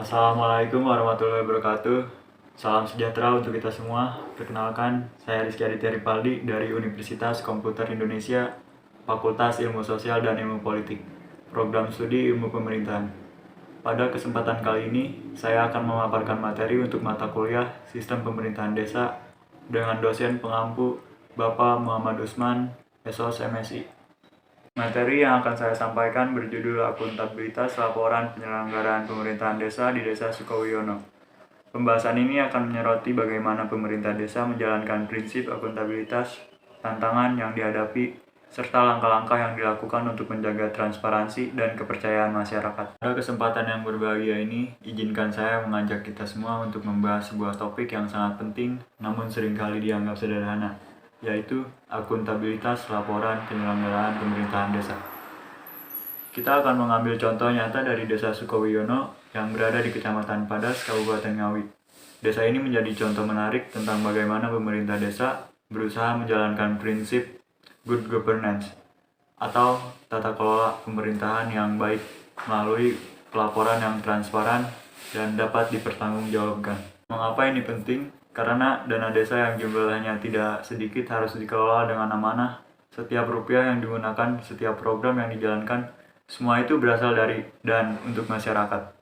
Assalamualaikum warahmatullahi wabarakatuh. Salam sejahtera untuk kita semua. Perkenalkan, saya Rizky Aditya Ripaldi dari Universitas Komputer Indonesia, Fakultas Ilmu Sosial dan Ilmu Politik, Program Studi Ilmu Pemerintahan. Pada kesempatan kali ini, saya akan memaparkan materi untuk mata kuliah Sistem Pemerintahan Desa dengan dosen pengampu Bapak Muhammad Usman, SOS MSI. Materi yang akan saya sampaikan berjudul Akuntabilitas Laporan Penyelenggaraan Pemerintahan Desa di Desa Sukowiono. Pembahasan ini akan menyoroti bagaimana pemerintah desa menjalankan prinsip akuntabilitas, tantangan yang dihadapi, serta langkah-langkah yang dilakukan untuk menjaga transparansi dan kepercayaan masyarakat. Pada kesempatan yang berbahagia ini, izinkan saya mengajak kita semua untuk membahas sebuah topik yang sangat penting, namun seringkali dianggap sederhana, yaitu akuntabilitas laporan penyelenggaraan pemerintahan desa. Kita akan mengambil contoh nyata dari Desa Sukowiono yang berada di Kecamatan Padas, Kabupaten Ngawi. Desa ini menjadi contoh menarik tentang bagaimana pemerintah desa berusaha menjalankan prinsip good governance atau tata kelola pemerintahan yang baik melalui pelaporan yang transparan dan dapat dipertanggungjawabkan. Mengapa ini penting? Karena dana desa yang jumlahnya tidak sedikit harus dikelola dengan amanah. Setiap rupiah yang digunakan, setiap program yang dijalankan, semua itu berasal dari dan untuk masyarakat.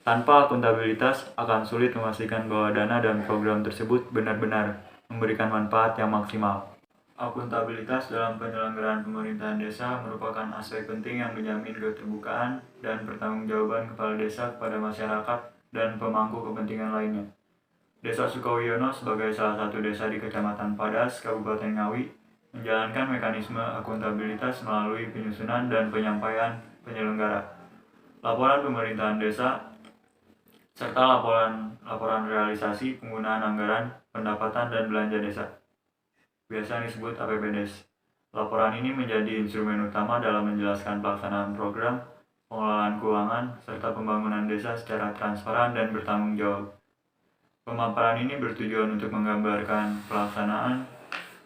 Tanpa akuntabilitas, akan sulit memastikan bahwa dana dan program tersebut benar-benar memberikan manfaat yang maksimal. Akuntabilitas dalam penyelenggaraan pemerintahan desa merupakan aspek penting yang menjamin keterbukaan dan pertanggungjawaban kepala desa kepada masyarakat dan pemangku kepentingan lainnya. Desa Sukowiono sebagai salah satu desa di Kecamatan Padas, Kabupaten Ngawi, menjalankan mekanisme akuntabilitas melalui penyusunan dan penyampaian penyelenggara, laporan pemerintahan desa, serta laporan realisasi penggunaan anggaran, pendapatan, dan belanja desa. Biasa disebut APBDes. Laporan ini menjadi instrumen utama dalam menjelaskan pelaksanaan program, pengelolaan keuangan, serta pembangunan desa secara transparan dan bertanggung jawab. Pemaparan ini bertujuan untuk menggambarkan pelaksanaan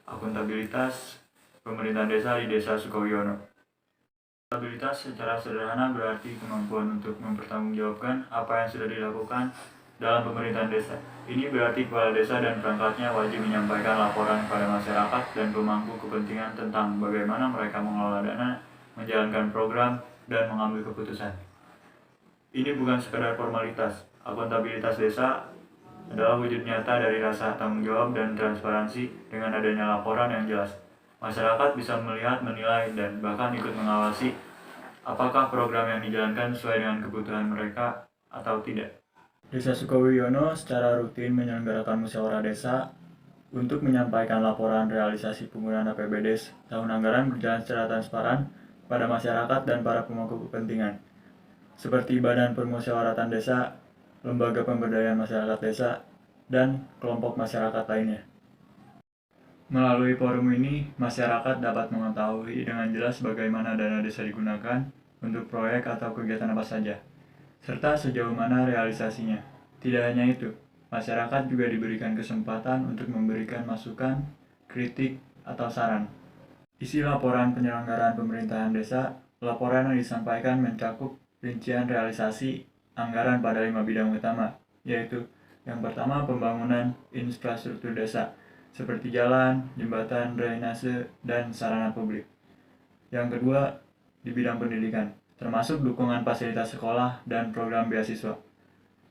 akuntabilitas pemerintahan desa di Desa Sukowiono. Akuntabilitas secara sederhana berarti kemampuan untuk mempertanggungjawabkan apa yang sudah dilakukan dalam pemerintahan desa. Ini berarti kepala desa dan perangkatnya wajib menyampaikan laporan kepada masyarakat dan pemangku kepentingan tentang bagaimana mereka mengelola dana, menjalankan program, dan mengambil keputusan. Ini bukan sekadar formalitas. Akuntabilitas desa adalah wujud nyata dari rasa tanggung jawab dan transparansi. Dengan adanya laporan yang jelas, masyarakat bisa melihat, menilai, dan bahkan ikut mengawasi apakah program yang dijalankan sesuai dengan kebutuhan mereka atau tidak. Desa Sukowiono secara rutin menyelenggarakan musyawarah desa untuk menyampaikan laporan realisasi penggunaan APBDes tahun anggaran berjalan secara transparan pada masyarakat dan para pemangku kepentingan, seperti Badan Permusyawaratan Desa, Lembaga Pemberdayaan Masyarakat Desa, dan kelompok masyarakat lainnya. Melalui forum ini, masyarakat dapat mengetahui dengan jelas bagaimana dana desa digunakan untuk proyek atau kegiatan apa saja, serta sejauh mana realisasinya. Tidak hanya itu, masyarakat juga diberikan kesempatan untuk memberikan masukan, kritik, atau saran. Isi laporan penyelenggaraan pemerintahan desa, laporan yang disampaikan mencakup rincian realisasi anggaran pada 5 bidang utama, yaitu yang pertama pembangunan infrastruktur desa, seperti jalan, jembatan, drainase, dan sarana publik. Yang kedua, di bidang pendidikan, termasuk dukungan fasilitas sekolah dan program beasiswa.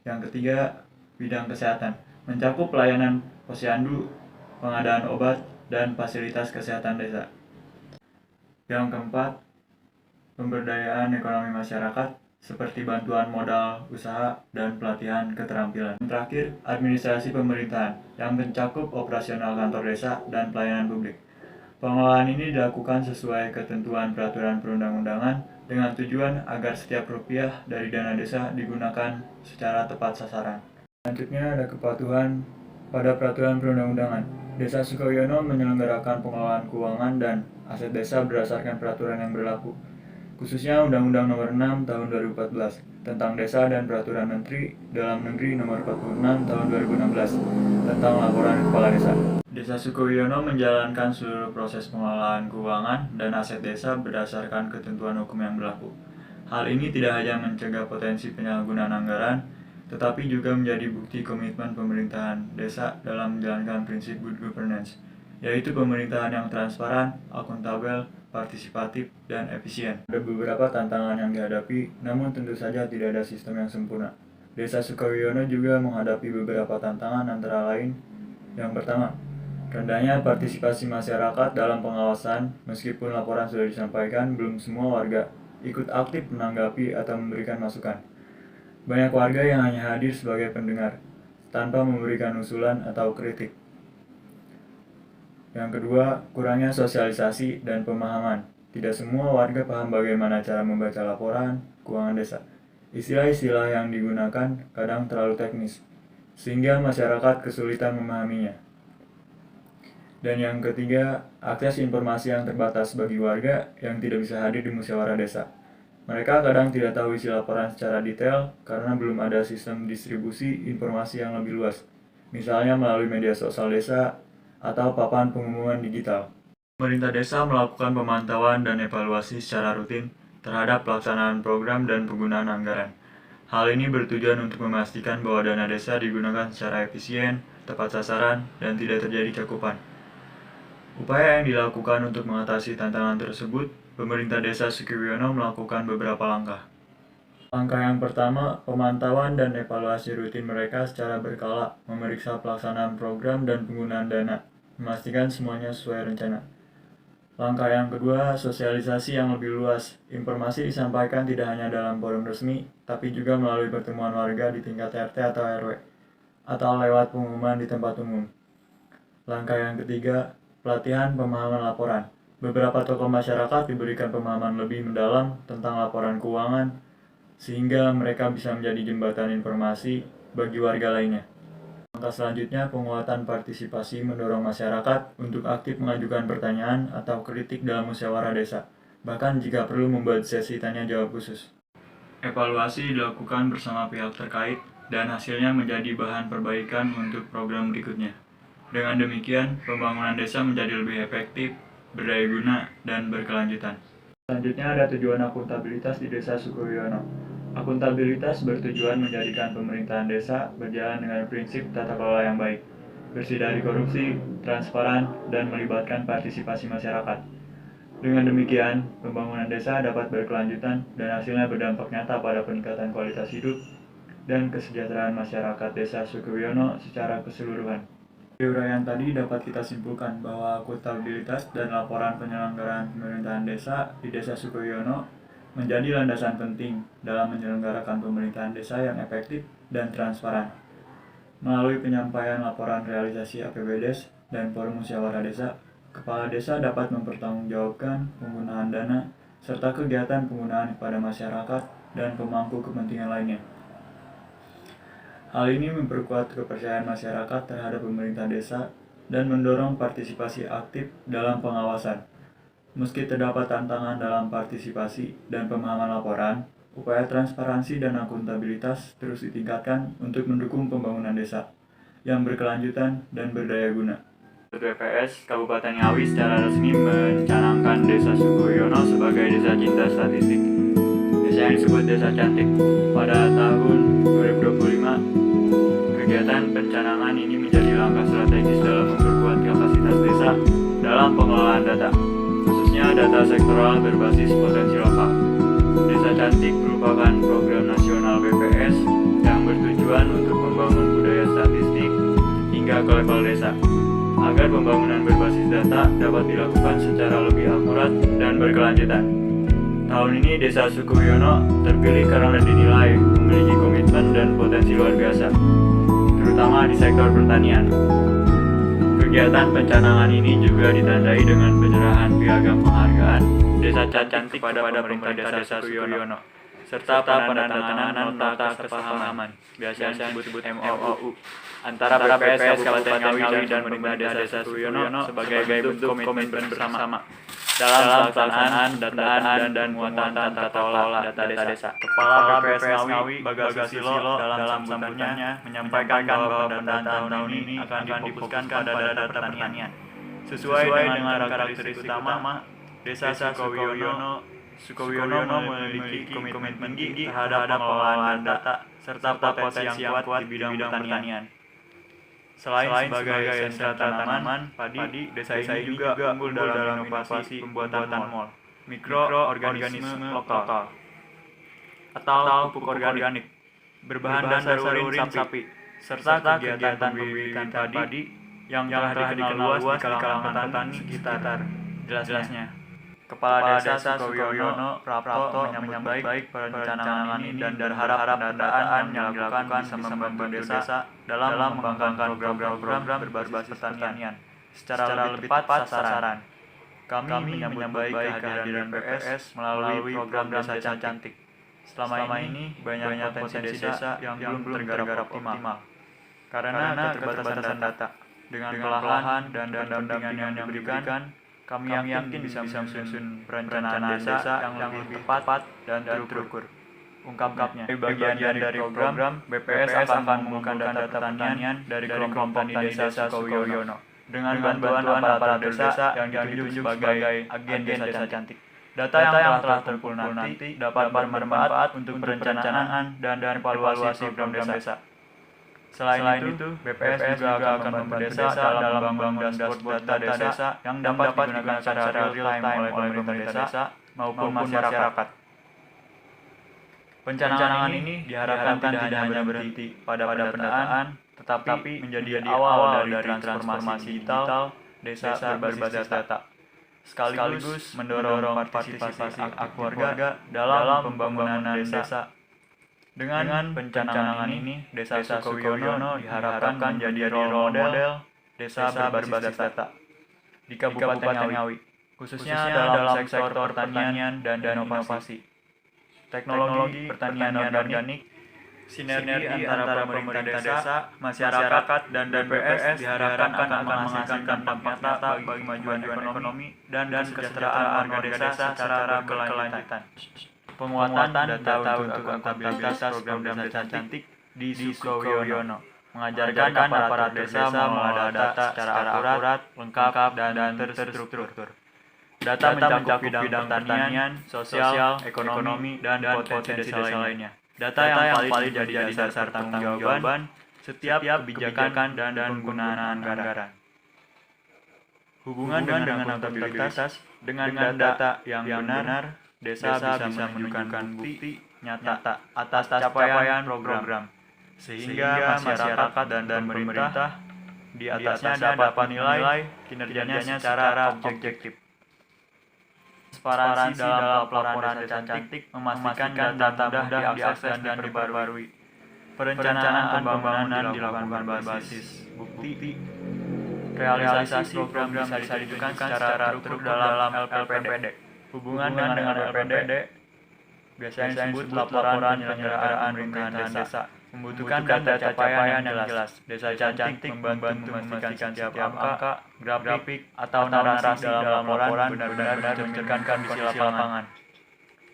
Yang ketiga, bidang kesehatan, mencakup pelayanan posyandu, pengadaan obat, dan fasilitas kesehatan desa. Yang keempat, pemberdayaan ekonomi masyarakat, seperti bantuan modal usaha dan pelatihan keterampilan. Yang terakhir, administrasi pemerintahan, yang mencakup operasional kantor desa dan pelayanan publik. Pengelolaan ini dilakukan sesuai ketentuan peraturan perundang-undangan dengan tujuan agar setiap rupiah dari dana desa digunakan secara tepat sasaran. Selanjutnya ada kepatuhan pada peraturan perundang-undangan. Desa Sukowiono menyelenggarakan pengelolaan keuangan dan aset desa berdasarkan peraturan yang berlaku, khususnya Undang-Undang Nomor 6 Tahun 2014 tentang Desa dan Peraturan Menteri Dalam Negeri Nomor 46 Tahun 2016 tentang laporan kepala desa. Desa Sukowiono menjalankan seluruh proses pengelolaan keuangan dan aset desa berdasarkan ketentuan hukum yang berlaku. Hal ini tidak hanya mencegah potensi penyalahgunaan anggaran, tetapi juga menjadi bukti komitmen pemerintahan desa dalam menjalankan prinsip good governance, yaitu pemerintahan yang transparan, akuntabel, partisipatif, dan efisien. Ada beberapa tantangan yang dihadapi, namun tentu saja tidak ada sistem yang sempurna. Desa Sukawiono juga menghadapi beberapa tantangan antara lain. Yang pertama, rendahnya partisipasi masyarakat dalam pengawasan. Meskipun laporan sudah disampaikan, belum semua warga ikut aktif menanggapi atau memberikan masukan. Banyak warga yang hanya hadir sebagai pendengar, tanpa memberikan usulan atau kritik. Yang kedua, kurangnya sosialisasi dan pemahaman. Tidak semua warga paham bagaimana cara membaca laporan keuangan desa. Istilah-istilah yang digunakan kadang terlalu teknis, sehingga masyarakat kesulitan memahaminya. Dan yang ketiga, akses informasi yang terbatas bagi warga yang tidak bisa hadir di musyawarah desa. Mereka kadang tidak tahu isi laporan secara detail karena belum ada sistem distribusi informasi yang lebih luas, misalnya melalui media sosial desa atau papan pengumuman digital. Pemerintah desa melakukan pemantauan dan evaluasi secara rutin terhadap pelaksanaan program dan penggunaan anggaran. Hal ini bertujuan untuk memastikan bahwa dana desa digunakan secara efisien, tepat sasaran, dan tidak terjadi cakupan. Upaya yang dilakukan untuk mengatasi tantangan tersebut, pemerintah desa Sukawiono melakukan beberapa langkah. Langkah yang pertama, pemantauan dan evaluasi rutin mereka secara berkala, memeriksa pelaksanaan program dan penggunaan dana, memastikan semuanya sesuai rencana. Langkah yang kedua, sosialisasi yang lebih luas. Informasi disampaikan tidak hanya dalam forum resmi, tapi juga melalui pertemuan warga di tingkat RT atau RW, atau lewat pengumuman di tempat umum. Langkah yang ketiga, pelatihan pemahaman laporan. Beberapa tokoh masyarakat diberikan pemahaman lebih mendalam tentang laporan keuangan, sehingga mereka bisa menjadi jembatan informasi bagi warga lainnya. Langkah selanjutnya, penguatan partisipasi mendorong masyarakat untuk aktif mengajukan pertanyaan atau kritik dalam musyawarah desa, bahkan jika perlu membuat sesi tanya jawab khusus. Evaluasi dilakukan bersama pihak terkait dan hasilnya menjadi bahan perbaikan untuk program berikutnya. Dengan demikian, pembangunan desa menjadi lebih efektif, berdaya guna, dan berkelanjutan. Selanjutnya ada tujuan akuntabilitas di Desa Sukawiono. Akuntabilitas bertujuan menjadikan pemerintahan desa berjalan dengan prinsip tata kelola yang baik, bersih dari korupsi, transparan, dan melibatkan partisipasi masyarakat. Dengan demikian, pembangunan desa dapat berkelanjutan dan hasilnya berdampak nyata pada peningkatan kualitas hidup dan kesejahteraan masyarakat Desa Sukawiono secara keseluruhan. Dari uraian tadi dapat kita simpulkan bahwa akuntabilitas dan laporan penyelenggaraan pemerintahan desa di Desa Sukawiono menjadi landasan penting dalam menyelenggarakan pemerintahan desa yang efektif dan transparan. Melalui penyampaian laporan realisasi APBDes dan forum musyawarah desa, kepala desa dapat mempertanggungjawabkan penggunaan dana serta kegiatan penggunaan kepada masyarakat dan pemangku kepentingan lainnya. Hal ini memperkuat kepercayaan masyarakat terhadap pemerintah desa dan mendorong partisipasi aktif dalam pengawasan. Meski terdapat tantangan dalam partisipasi dan pemahaman laporan, upaya transparansi dan akuntabilitas terus ditingkatkan untuk mendukung pembangunan desa yang berkelanjutan dan berdaya guna. BPS Kabupaten Ngawi secara resmi mencanangkan Desa Sukawiono sebagai desa cinta statistik. Desa yang disebut desa cantik. Pada tahun 2025, kegiatan pencanangan ini menjadi langkah strategis dalam memperkuat kapasitas desa dalam pengelolaan data, khususnya data sektoral berbasis potensi lokal. Desa Cantik merupakan program nasional BPS yang bertujuan untuk membangun budaya statistik hingga ke level desa, agar pembangunan berbasis data dapat dilakukan secara lebih akurat dan berkelanjutan. Tahun ini Desa Sukawiono terpilih karena dinilai memiliki komitmen dan potensi luar biasa, terutama di sektor pertanian. Kegiatan pencanangan ini juga ditandai dengan penyerahan piagam penghargaan Desa Cantik kepada pemerintah Desa Sukawiono, serta penandatanganan nota kesepahaman, biasa disebut MOU, antara BPS Kabupaten Ngawi dan pemerintah Desa Sukawiono sebagai bentuk komitmen bersama dalam pelaksanaan dataan dan penguatan tata kelola data desa. Kepala BPS Ngawi Bagas Susilo dalam sambutannya menyampaikan bahwa pendataan tahun ini akan difokuskan pada data pertanian. Sesuai dengan karakteristik utama, Desa Sukawiono Sukoyono memiliki komitmen tinggi terhadap pengelolaan data serta potensi yang kuat di bidang pertanian. Selain sebagai sentra tanaman padi, desa ini juga unggul dalam inovasi pembuatan mol, mikroorganisme lokal, atau pupuk organik berbahan dasar urin sapi, serta kegiatan pembibitan padi yang telah dikenal luas di kalangan petani sekitar. Jelasnya, Kepala Desa Sukoyono Prapto menyambut baik perencanaan ini dan berharap pendataan yang dilakukan bisa membantu desa dalam mengembangkan program-program berbasis pertanian secara lebih tepat sasaran. Kami menyambut baik kehadiran BPS melalui program Desa Cantik. Selama ini banyak potensi desa yang belum tergarap optimal karena keterbatasan data. Dengan perlahan dan pendampingan yang diberikan, kami yakin bisa menyusun perencanaan desa yang lebih tepat dan terukur. Ungkapnya, bagian dari program, BPS akan mengumpulkan data pertanian dari kelompok tani desa Sukoyono dengan bantuan aparatur desa yang ditunjuk sebagai agen desa cantik. Data yang telah terkumpul nanti dapat bermanfaat untuk perencanaan dan evaluasi program desa. Selain itu, BPS juga akan membantu desa dalam membangun dashboard data desa yang dapat digunakan secara real-time oleh pemerintah desa maupun masyarakat. Perencanaan ini diharapkan tidak hanya berhenti pada pendataan, tetapi menjadi awal dari transformasi digital desa berbasis data, sekaligus mendorong partisipasi keluarga dalam pembangunan desa. Dengan perencanaan ini, Desa Sukoyono diharapkan menjadi role model desa berbasis data di Kabupaten Ngawi, khususnya dalam sektor pertanian dan inovasi, teknologi pertanian organik, sinergi antara pemerintah desa, masyarakat, dan BPS diharapkan akan menghasilkan dampak nyata bagi kemajuan ekonomi dan kesejahteraan warga desa secara berkelanjutan. Penguatan data untuk akuntabilitas program Desa Cantik di Sukoyono mengajarkan aparatur desa mengelola data secara akurat, lengkap, dan terstruktur. Data mencakup bidang pertanian, sosial, ekonomi, dan potensi desa lainnya. Data yang valid jadi dasar tanggung-jawaban setiap kebijakan dan penggunaan anggaran. Hubungan dengan akuntabilitas dengan data yang benar, desa bisa menunjukkan bukti nyata atas capaian program, sehingga masyarakat dan pemerintah di atasnya dapat menilai kinerjanya secara objektif. Transparansi dalam pelaporan Desa Cantik memastikan data mudah diakses dan diperbarui. Perencanaan pembangunan dilakukan berbasis bukti. Realisasi program bisa ditunjukkan secara terukur dalam LPPD. Hubungan dengan LPPD biasanya disebut laporan penyelenggaraan pemerintahan desa, membutuhkan data capaian yang jelas. Desa Cantik membantu memastikan setiap angka, grafik, atau narasi dalam laporan benar-benar mencerminkan kondisi lapangan,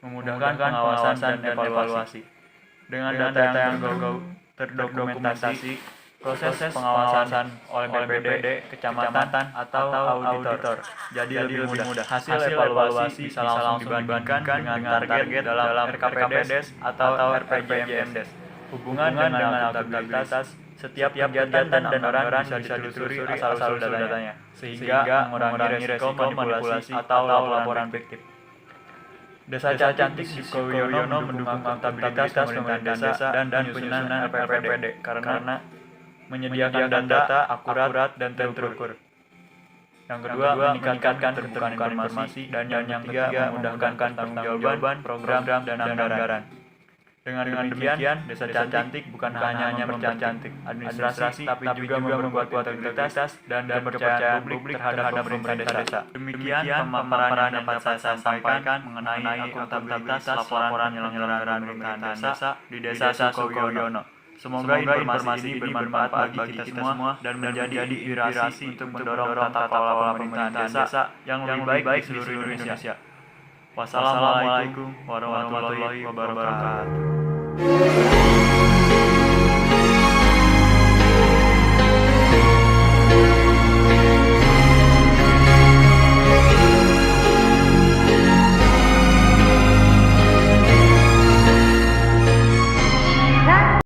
memudahkan pengawasan dan evaluasi. Dengan data yang terdokumentasi, proses pengawasan oleh BPD, kecamatan, atau auditor jadi lebih mudah. Hasil evaluasi bisa langsung dibandingkan dengan target dalam RKPDes atau RPJMDes. Hubungan dengan akuntabilitas, setiap kegiatan dan anggaran bisa ditelusuri asal-usul datanya, sehingga mengurangi resiko manipulasi atau laporan fiktif. Desa Cantik Sukoyono mendukung akuntabilitas pemerintahan desa dan penyusunan LPPD karena menyediakan data akurat dan terukur. Yang kedua, meningkatkan keterbukaan informasi, dan yang ketiga, memudahkan tanggung-jawaban program dan anggaran. Dengan demikian, Desa Cantik bukan hanya mempercantik administrasi, tapi juga memperkuat integritas dan kepercayaan publik terhadap pemerintah desa. Demikian pemaparan yang dapat saya sampaikan mengenai akuntabilitas laporan penyelenggaraan pemerintahan desa di Desa Sukoyono. Semoga informasi ini bermanfaat bagi kita semua dan menjadi inspirasi untuk mendorong tata kelola pemerintahan desa yang lebih baik di seluruh Indonesia. Wassalamualaikum warahmatullahi wabarakatuh.